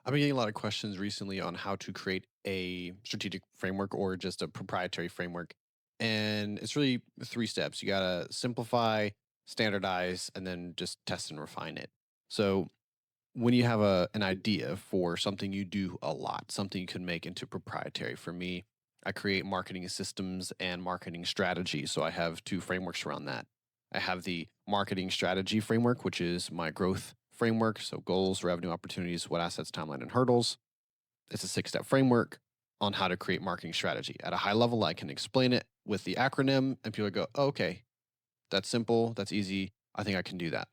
I've been getting a lot of questions recently on how to create a strategic framework or just a proprietary framework. And it's really three steps. You got to simplify, standardize, and then just test and refine it. So, when you have an idea for something you do a lot, something you can make into proprietary, for me, I create marketing systems and marketing strategies. So, I have two frameworks around that. I have the marketing strategy framework, which is my growth framework. So, goals, revenue opportunities, what assets, timeline, and hurdles. It's a six-step framework on how to create marketing strategy. At a high level, I can explain it with the acronym, and people go, oh, okay, that's simple, that's easy. I think I can do that.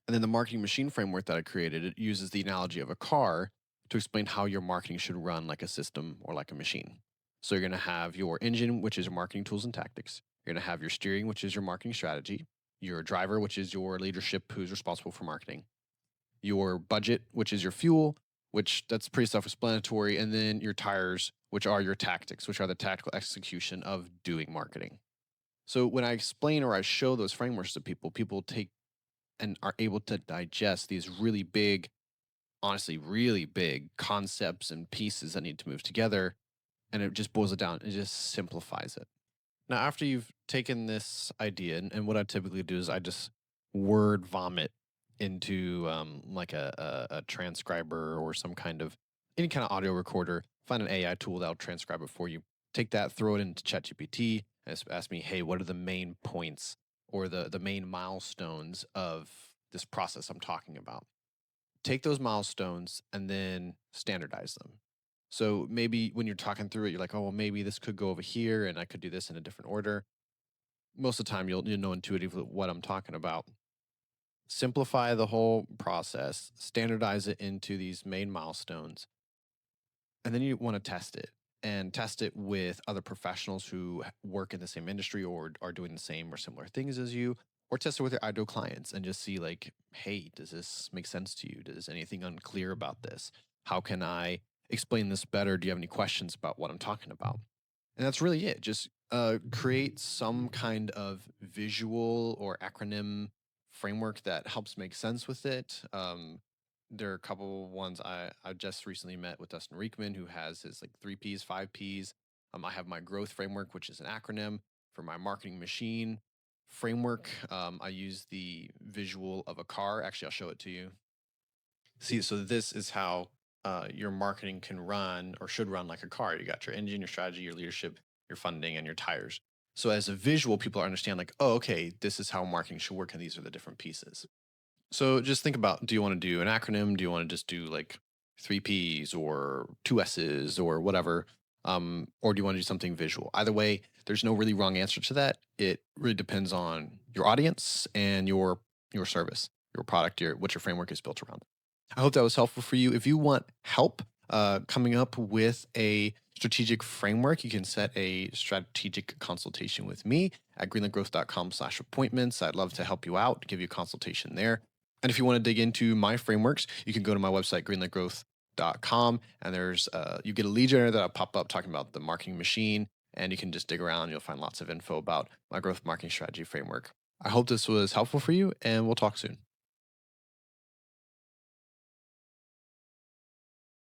And then the marketing machine framework that I created, it uses the analogy of a car to explain how your marketing should run like a system or like a machine. So you're going to have your engine, which is your marketing tools and tactics. You're going to have your steering, which is your marketing strategy. Your driver, which is your leadership, who's responsible for marketing. Your budget, which is your fuel, which that's pretty self-explanatory. And then your tires, which are your tactics, which are the tactical execution of doing marketing. So when I explain or I show those frameworks to people, people take and are able to digest these really big, honestly, really big concepts and pieces that need to move together. And it just boils it down. It just simplifies it. Now, after you've taken this idea, and what I typically do is I just word vomit into like a transcriber or some kind of any kind of audio recorder. Find an AI tool that'll transcribe it for you. Take that, throw it into ChatGPT, and ask me, hey, what are the main points or the main milestones of this process I'm talking about? Take those milestones and then standardize them. So maybe when you're talking through it, you're like, oh, well, maybe this could go over here and I could do this in a different order. Most of the time, you'll know intuitively what I'm talking about. Simplify the whole process, standardize it into these main milestones, and then you want to test it and test it with other professionals who work in the same industry or are doing the same or similar things as you, or test it with your ideal clients and just see like, hey, does this make sense to you? Does anything unclear about this? How can I explain this better? Do you have any questions about what I'm talking about? And that's really it. Just create some kind of visual or acronym framework that helps make sense with it. There are a couple ones I just recently met with Dustin Riekman, who has his like three P's, five P's. I have my growth framework, which is an acronym for my marketing machine framework. I use the visual of a car. Actually, I'll show it to you. See, so this is how your marketing can run or should run like a car. You got your engine, your strategy, your leadership, your funding, and your tires. So as a visual, people understand like, oh, okay, this is how marketing should work, and these are the different pieces. So just think about, do you want to do an acronym? Do you want to just do like three P's or two S's or whatever? Or do you want to do something visual? Either way, there's no really wrong answer to that. It really depends on your audience and your service, your product, your what your framework is built around. I hope that was helpful for you. If you want help coming up with a strategic framework, you can set a strategic consultation with me at greenlandgrowth.com/appointments. I'd love to help you out, give you a consultation there. And if you want to dig into my frameworks, you can go to my website, greenlandgrowth.com, and there's you get a lead generator that'll pop up talking about the marketing machine, and you can just dig around. You'll find lots of info about my growth marketing strategy framework. I hope this was helpful for you, and we'll talk soon.